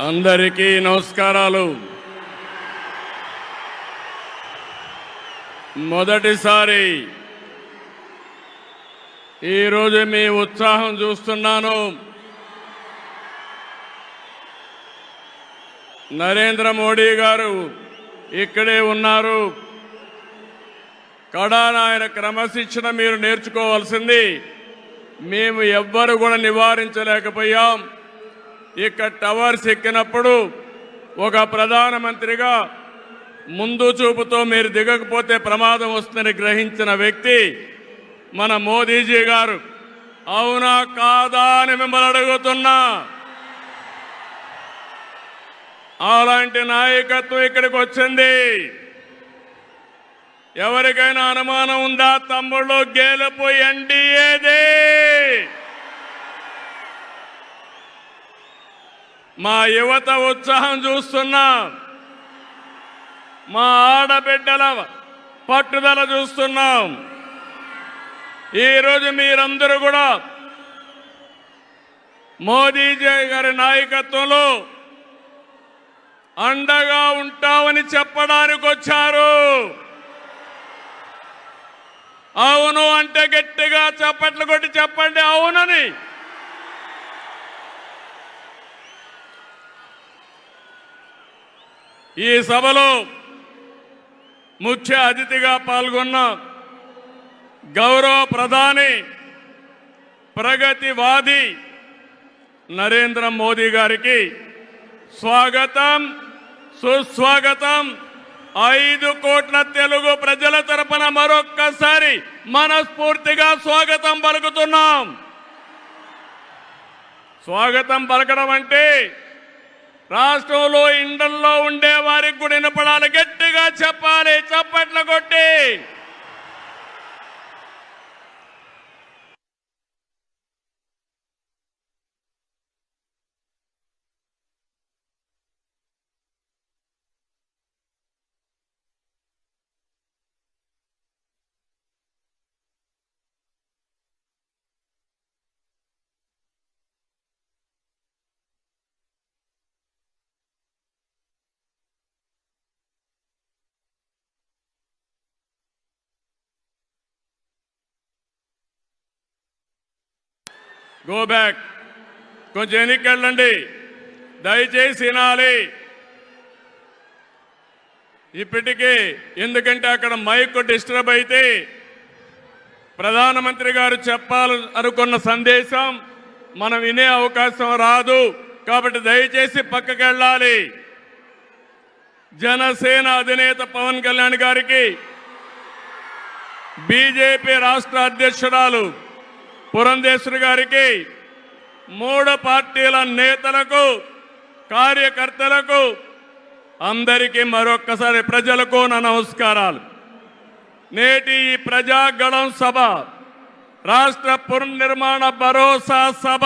అందరికీ నమస్కారాలు. మొదటిసారి ఈరోజు మీ ఉత్సాహం చూస్తున్నాను. నరేంద్ర మోడీ గారు ఇక్కడే ఉన్నారు. కడాన ఆయన క్రమశిక్షణ మీరు నేర్చుకోవాల్సింది. మేము ఎవ్వరు కూడా నివారించలేకపోయాం. ఇక్కడ టవర్స్ ఎక్కినప్పుడు ఒక ప్రధానమంత్రిగా ముందు చూపుతో మీరు దిగకపోతే ప్రమాదం వస్తుందని గ్రహించిన వ్యక్తి మన మోదీజీ గారు. అవునా కాదా అని మిమ్మల్ని అడుగుతున్నా. అలాంటి నాయకత్వం ఇక్కడికి వచ్చింది. ఎవరికైనా అనుమానం ఉందా? తమ్ముళ్ళు, గెలుపు ఎన్డీఏదే. మా యువత ఉత్సాహం చూస్తున్నాం. మా ఆడబిడ్డల పట్టుదల చూస్తున్నాం. ఈరోజు మీరందరూ కూడా మోదీజీ గారి నాయకత్వంలో అండగా ఉంటామని చెప్పడానికి వచ్చారు. అవును అంటే గట్టిగా చప్పట్లు కొట్టి చెప్పండి అవునని. ఈ సభలో ముఖ్య అతిథిగా పాల్గొన్న గౌరవ ప్రధాని, ప్రగతివాది నరేంద్ర మోదీ గారికి స్వాగతం, సుస్వాగతం. 5 కోట్ల తెలుగు ప్రజల తరపున మరొక్కసారి మనస్ఫూర్తిగా స్వాగతం పలుకుతున్నాం. స్వాగతం పలకడం అంటే రాష్ట్రంలో ఇండల్లో ఉండే వారికి కూడా వినపడాలి. గట్టిగా చెప్పాలి, చప్పట్లు కొట్టి. గో బ్యాక్, కొంచెం వెనక్కి దయచేసి వినాలి. ఇప్పటికీ ఎందుకంటే అక్కడ మైక్ డిస్టర్బ్ అయితే ప్రధానమంత్రి గారు చెప్పాలనుకున్న సందేశం మనం వినే అవకాశం రాదు. కాబట్టి దయచేసి పక్కకి వెళ్ళాలి. జనసేన అధినేత పవన్ కళ్యాణ్ గారికి, బీజేపీ రాష్ట్ర అధ్యక్షురాలు పురంధేశ్వరి గారికి, 3 పార్టీల నేతలకు, కార్యకర్తలకు, అందరికీ మరొక్కసారి ప్రజలకు నా నమస్కారాలు. నేటి ఈ ప్రజాగళం సభ రాష్ట్ర పునర్నిర్మాణ భరోసా సభ.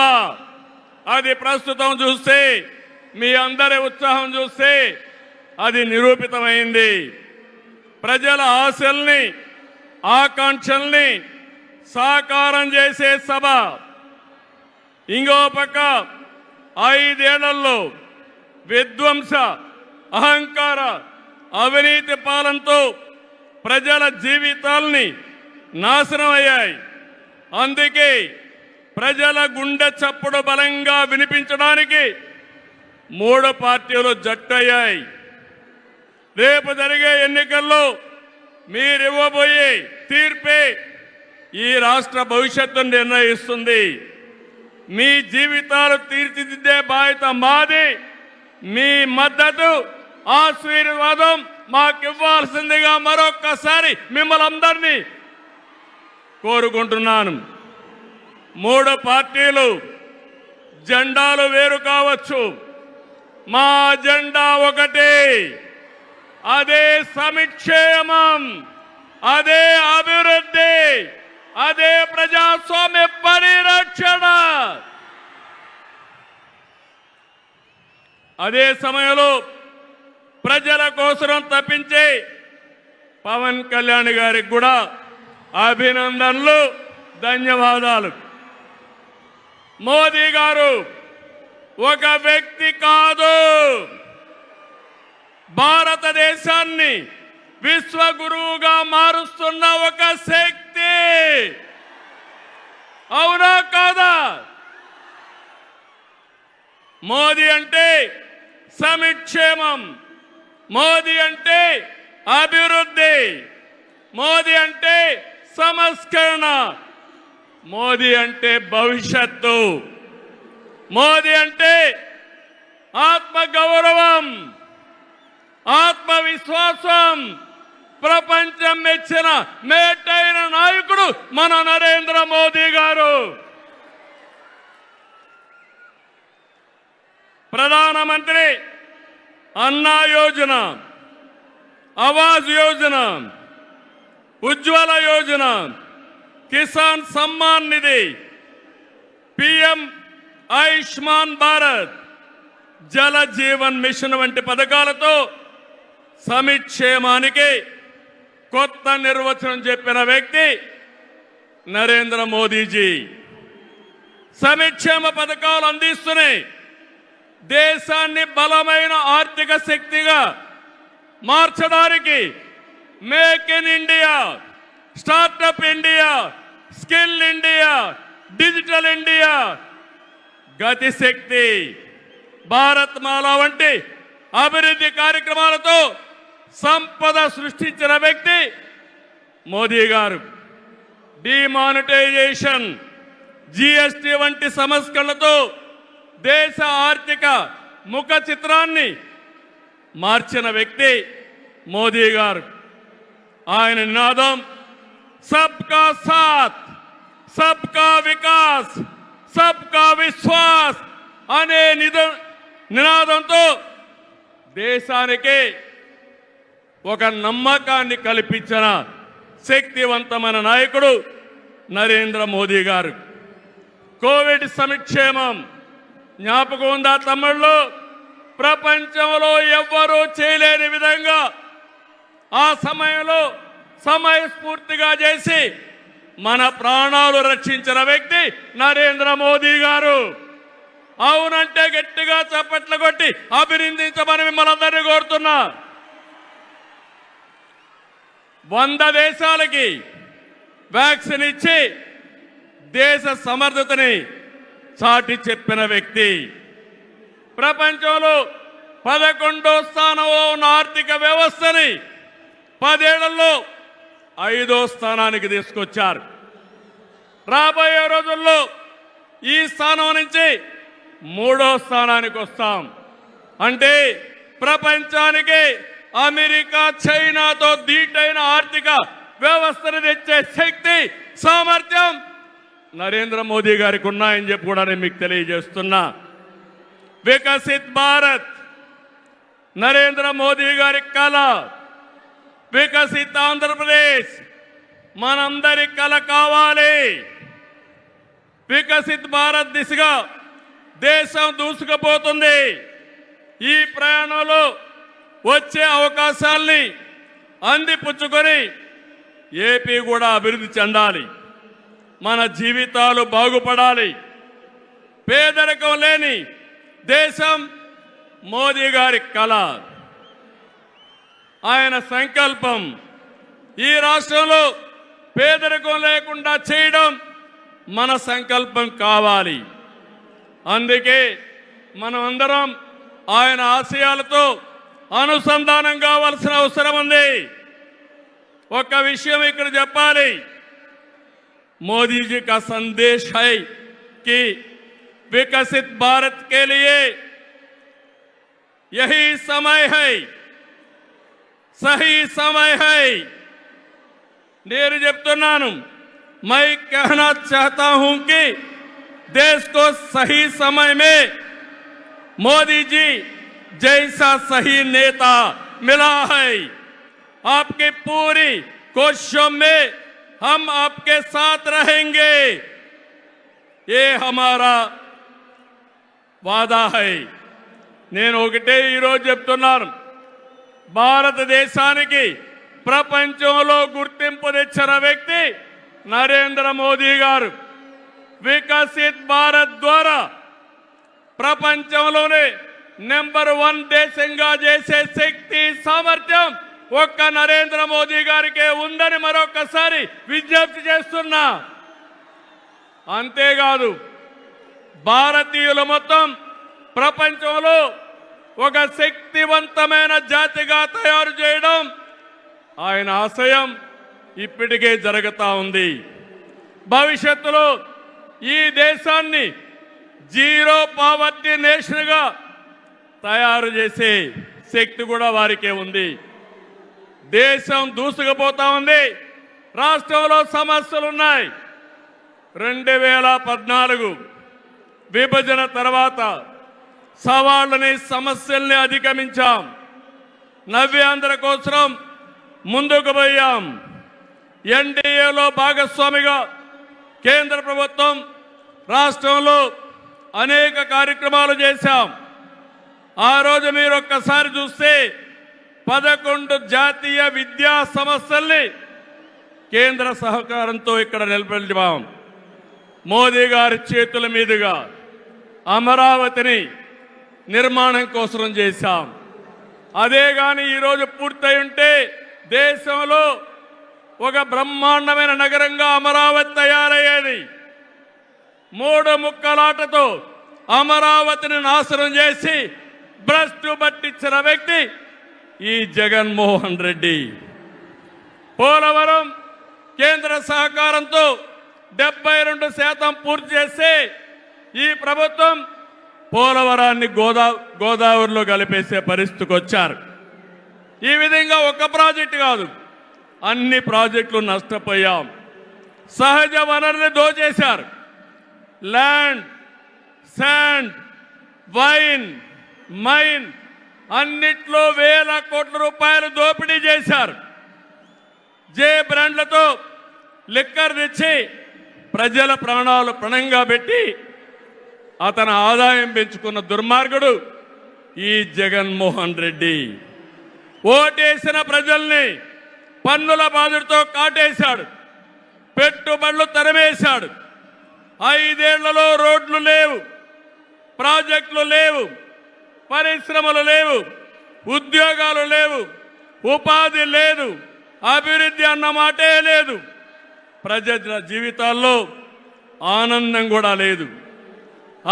అది ప్రస్తుతం చూస్తే, మీ అందరి ఉత్సాహం చూస్తే అది నిరూపితమైంది. ప్రజల ఆశల్ని, ఆకాంక్షల్ని సాకారం చేసే సభ. ఇంకో పక్క 5 ఏళ్లలో విధ్వంస, అహంకార, అవినీతి పాలనతో ప్రజల జీవితాల్ని నాశనం అయ్యాయి. అందుకే ప్రజల గుండె చప్పుడు బలంగా వినిపించడానికి 3 పార్టీలు జట్టయ్యాయి. రేపు జరిగే ఎన్నికల్లో మీరివ్వబోయే తీర్పే ఈ రాష్ట్ర భవిష్యత్తును నిర్ణయిస్తుంది. మీ జీవితాలు తీర్చిదిద్దే బాధ్యత మాది. మీ మద్దతు, ఆశీర్వాదం మాకు ఇవ్వాల్సిందిగా మరొక్కసారి మిమ్మల్ని అందరినీ కోరుకుంటున్నాను. 3 పార్టీలు జెండాలు వేరు కావచ్చు, మా జెండా ఒకటే. అదే సంక్షేమం, అదే అభివృద్ధి, అదే ప్రజాస్వామ్య పరిరక్షణ. అదే సమయంలో ప్రజల కోసం తప్పించే పవన్ కళ్యాణ్ గారికి కూడా అభినందనలు, ధన్యవాదాలు. మోదీ గారు ఒక వ్యక్తి కాదు, భారతదేశాన్ని విశ్వగురువుగా మారుస్తున్న ఒక శక్తి. అవునా కాదా? మోదీ అంటే సంక్షేమం, మోదీ అంటే అభివృద్ధి, మోదీ అంటే సంస్కరణ, మోదీ అంటే భవిష్యత్తు, మోదీ అంటే ఆత్మగౌరవం, ఆత్మవిశ్వాసం. ప్రపంచం మెచ్చిన మేటైన నాయకుడు మన నరేంద్ర మోదీ గారు. ప్రధానమంత్రి అన్నా యోజన, ఆవాజ్ యోజన, ఉజ్వల యోజన, కిసాన్ సమ్మాన్ నిధి, పిఎం ఆయుష్మాన్ భారత్, జల జీవన్ మిషన్ వంటి పథకాలతో సంక్షేమానికి కొత్త నిర్వచనం చెప్పిన వ్యక్తి నరేంద్ర మోదీజీ. సంక్షేమ పథకాలు అందిస్తున్నాయి దేశాన్ని బలమైన ఆర్థిక శక్తిగా మార్చడానికి. Make in India, startup India, skill India, digital India, Gatishakti, Bharat Mala వంటి అభివృద్ధి కార్యక్రమాలతో సంపద సృష్టించిన వ్యక్తి మోదీ గారు. డిమానిటైజేషన్, జిఎస్టి వంటి సంస్కరణలతో దేశ ఆర్థిక ముఖ చిత్రాన్ని మార్చిన వ్యక్తి మోదీ గారు. ఆయన నినాదం సబ్కా సాత్, సబ్కా వికాస్, సబ్కా విశ్వాస్ అనే నినాదంతో దేశానికి ఒక నమ్మకాన్ని కల్పించిన శక్తివంతమైన నాయకుడు నరేంద్ర మోదీ గారు. కోవిడ్ సంక్షేమం జ్ఞాపకం ఉందా తమ్ముళ్ళు? ప్రపంచంలో ఎవ్వరూ చేయలేని విధంగా ఆ సమయంలో సమయస్ఫూర్తిగా చేసి మన ప్రాణాలు రక్షించిన వ్యక్తి నరేంద్ర మోదీ గారు. అవునంటే గట్టిగా చప్పట్లు కొట్టి అభినందించమని మిమ్మల్ని అందరినీ కోరుతున్నా. 100 దేశాలకి వ్యాక్సిన్ ఇచ్చి దేశ సమర్థతని చాటి చెప్పిన వ్యక్తి. ప్రపంచంలో 11వ స్థానంలో ఉన్న ఆర్థిక వ్యవస్థని 10 ఏళ్లలో 5వ స్థానానికి తీసుకొచ్చారు. రాబోయే రోజుల్లో ఈ స్థానం నుంచి 3వ స్థానానికి వస్తాం. అంటే ప్రపంచానికి అమెరికా, చైనాతో ధీటైన ఆర్థిక వ్యవస్థను తెచ్చే శక్తి, సామర్థ్యం నరేంద్ర మోదీ గారికి ఉన్నాయని చెప్పి కూడా నేను మీకు తెలియజేస్తున్నా. వికసిత్ భారత్ నరేంద్ర మోదీ గారి కళ. వికసిత్ ఆంధ్రప్రదేశ్ మనందరి కళ కావాలి. వికసిత్ భారత్ దిశగా దేశం దూసుకుపోతుంది. ఈ ప్రయాణంలో వచ్చే అవకాశాల్ని అందిపుచ్చుకొని ఏపీ కూడా అభివృద్ధి చెందాలి. మన జీవితాలు బాగుపడాలి. పేదరికం లేని దేశం మోదీ గారి కళ, ఆయన సంకల్పం. ఈ రాష్ట్రంలో పేదరికం లేకుండా చేయడం మన సంకల్పం కావాలి. అందుకే మనం అందరం ఆయన ఆశయాలతో అనుసంధానం కావాల్సిన అవసరం ఉంది. ఒక విషయం ఇక్కడ చెప్పాలి. मोदी जी का संदेश है कि विकसित भारत के लिए यही समय है, सही समय है. నేను చెప్తున్నాను, मैं कहना चाहता हूं कि देश को सही समय में मोदी जी जैसा सही नेता मिला है. आपकी पूरी कोशिशों में हम आपके साथ रहेंगे, ये हमारा वादा है. నేను ఒకటే ఈరోజు చెప్తున్నాను, భారతదేశానికి ప్రపంచంలో గుర్తింపు తెచ్చిన వ్యక్తి నరేంద్ర మోదీ గారు. వికసిత్ భారత్ ద్వారా ప్రపంచంలోనే నెంబర్ 1 దేశంగా చేసే శక్తి సామర్థ్యం ఒక్క నరేంద్ర మోదీ గారికే ఉందని మరొకసారి విజ్ఞప్తి చేస్తున్నా. అంతేకాదు భారతీయులు మొత్తం ప్రపంచంలో ఒక శక్తివంతమైన జాతిగా తయారు చేయడం ఆయన ఆశయం ఇప్పటికే జరుగుతూ ఉంది. భవిష్యత్తులో ఈ దేశాన్ని జీరో పావర్టీ నేషన్గా తయారు చేసే శక్తి కూడా వారికే ఉంది. దేశం దూసుకుపోతా ఉంది. రాష్ట్రంలో సమస్యలు ఉన్నాయి. 2014 విభజన తర్వాత సవాళ్ళని సమస్యల్ని అధిగమించాం. నవ్యాంధ్ర కోసం ముందుకు పోయాం. ఎన్డీఏలో భాగస్వామిగా కేంద్ర ప్రభుత్వం రాష్ట్రంలో అనేక కార్యక్రమాలు చేశాం. ఆ రోజు మీరు ఒక్కసారి చూస్తే 11 జాతీయ విద్యా సంస్థల్ని కేంద్ర సహకారంతో ఇక్కడ నిలబెట్టాం. మోదీ గారి చేతుల మీదుగా అమరావతిని నిర్మాణం కోసం చేశాం. అదే కానీ ఈరోజు పూర్తయి ఉంటే దేశంలో ఒక బ్రహ్మాండమైన నగరంగా అమరావతి తయారయ్యేది. 3 ముక్కలాటతో అమరావతిని నాశనం చేసి భ్రష్టు పట్టించిన వ్యక్తి ఈ జగన్మోహన్ రెడ్డి. పోలవరం కేంద్ర సహకారంతో 72% పూర్తి చేస్తే ఈ ప్రభుత్వం పోలవరాన్ని గోదావరిలో కలిపేసే పరిస్థితికి వచ్చారు. ఈ విధంగా ఒక ప్రాజెక్టు కాదు, అన్ని ప్రాజెక్టులు నష్టపోయాం. సహజ వనరులు దోచేశారు. ల్యాండ్, శాండ్, వైన్, మైన్ అన్నిట్లో వేల కోట్ల రూపాయలు దోపిడీ చేశారు. జే బ్రాండ్లతో లిక్కర్ తెచ్చి ప్రజల ప్రాణాలు పణంగా పెట్టి అతను ఆదాయం పెంచుకున్న దుర్మార్గుడు ఈ జగన్మోహన్ రెడ్డి. ఓటేసిన ప్రజల్ని పన్నుల బాధతో కాటేశాడు. పెట్టుబడులు తరిమేశాడు. 5 ఏళ్లలో రోడ్లు లేవు, ప్రాజెక్టులు లేవు, పరిశ్రమలు లేవు, ఉద్యోగాలు లేవు, ఉపాధి లేదు, అభివృద్ధి అన్న మాటే లేదు. ప్రజల జీవితాల్లో ఆనందం కూడా లేదు.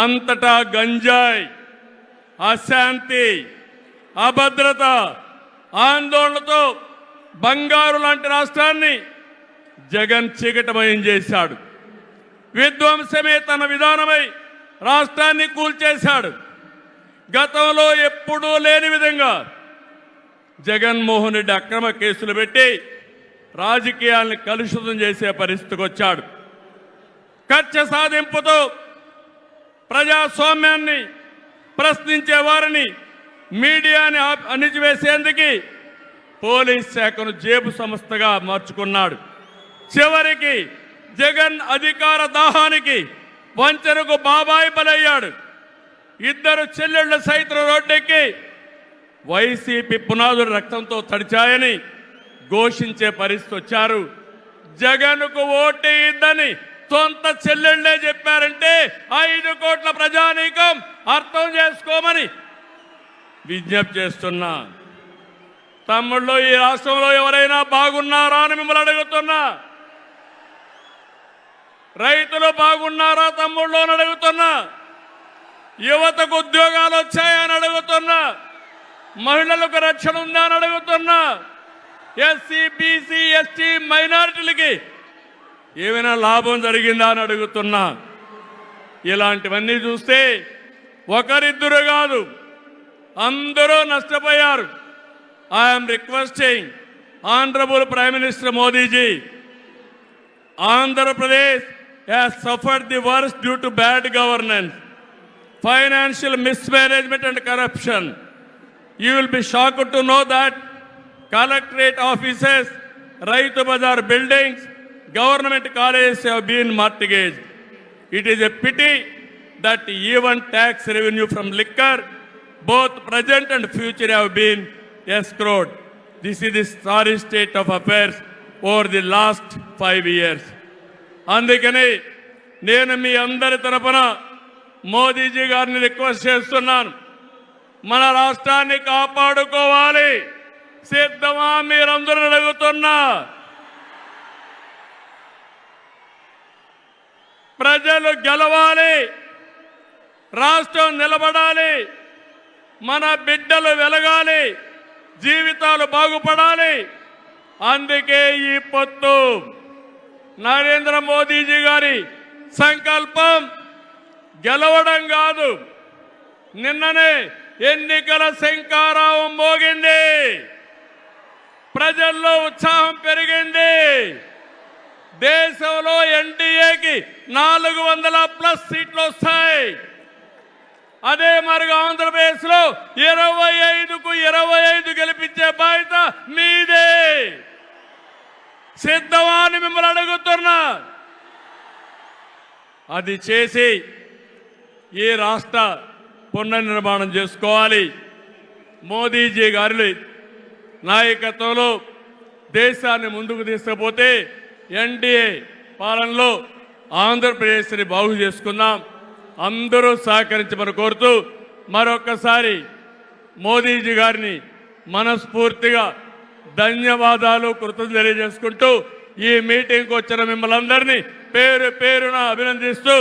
అంతటా గంజాయి, అశాంతి, అభద్రత, ఆందోళనతో బంగారు లాంటి రాష్ట్రాన్ని జగన్ చీకటమయం చేశాడు. విధ్వంసమే తన విధానమై రాష్ట్రాన్ని కూల్చేశాడు. గతంలో ఎప్పుడూ లేని విధంగా జగన్మోహన్ రెడ్డి అక్రమ కేసులు పెట్టి రాజకీయాల్ని కలుషితం చేసే పరిస్థితికి వచ్చాడు. కక్ష సాధింపుతో ప్రజాస్వామ్యాన్ని ప్రశ్నించే వారిని, మీడియాని అణిచివేసేందుకు పోలీస్ శాఖను జేబు సంస్థగా మార్చుకున్నాడు. చివరికి జగన్ అధికార దాహానికి వంచనకు బాబాయి బలయ్యాడు. 2 చెల్లెళ్ల సైతం రోడ్డెక్కి వైసీపీ పునాదులు రక్తంతో తడిచాయని ఘోషించే పరిస్థితి వచ్చారు. జగన్కు ఓటేయద్దని సొంత చెల్లెళ్లే చెప్పారంటే 5 కోట్ల ప్రజానీకం అర్థం చేసుకోమని విజ్ఞప్తి చేస్తున్నా. తమ్ముళ్ళు, ఈ రాష్ట్రంలో ఎవరైనా బాగున్నారా అని మిమ్మల్ని అడుగుతున్నా. రైతులు బాగున్నారా తమ్ముళ్ళు అని అడుగుతున్నా. యువతకు ఉద్యోగాలు వచ్చాయని అడుగుతున్నా. మహిళలకు రక్షణ ఉందా అని అడుగుతున్నా. ఎస్సీ, బీసీ, ఎస్టీ మైనారిటీలకి ఏమైనా లాభం జరిగిందా అని అడుగుతున్నా. ఇలాంటివన్నీ చూస్తే ఒకరిద్దరు కాదు, అందరూ నష్టపోయారు. I'm requesting honourable prime minister Modiji, Andhra Pradesh has suffered the worst due to bad governance, financial mismanagement and corruption. You will be shocked to know that collectorate offices, Raitu Bazar buildings, government colleges have been mortgaged. It is a pity that even tax revenue from liquor, both present and future, have been escrowed. This is the sorry state of affairs over the last 5 years. అందుకని నేను మీ అందరి తరపున మోదీజీ గారిని request చేస్తున్నాను, మన రాష్ట్రాన్ని కాపాడుకోవాలి. సిద్ధమా మీరందరూ అడుగుతున్నా? ప్రజలు గెలవాలి, రాష్ట్రం నిలబడాలి, మన బిడ్డలు వెలగాలి, జీవితాలు బాగుపడాలి. అందుకే ఈ పొత్తు. నరేంద్ర మోదీజీ గారి సంకల్పం గెలవడం కాదు. నిన్ననే ఎన్నికల శంఖారావం మోగింది, ప్రజల్లో ఉత్సాహం పెరిగింది. దేశంలో ఎన్డీఏకి 400+ సీట్లు వస్తాయి. అదే మరిగా ఆంధ్రప్రదేశ్ లో 25కు 25 గెలిపించే బాధ్యత మీదే. సిద్ధమా అని మిమ్మల్ని అడుగుతున్నా. అది చేసి ఈ రాష్ట్ర పునర్నిర్మాణం చేసుకోవాలి. మోదీజీ గారి నాయకత్వంలో దేశాన్ని ముందుకు తీసుకుపోతే ఎన్డీఏ పాలనలో ఆంధ్రప్రదేశ్ని బాగు చేసుకుందాం. అందరూ సహకరించమని కోరుతూ మరొకసారి మోదీజీ గారిని మనస్ఫూర్తిగా ధన్యవాదాలు, కృతజ్ఞతలు తెలియజేసుకుంటూ ఈ మీటింగ్కి వచ్చిన మిమ్మల్ని అందరినీ పేరు పేరున అభినందిస్తూ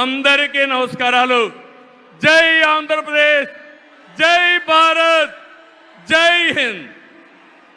అందరికీ నమస్కారాలు. జై ఆంధ్రప్రదేశ్, జై భారత్, జై హింద్.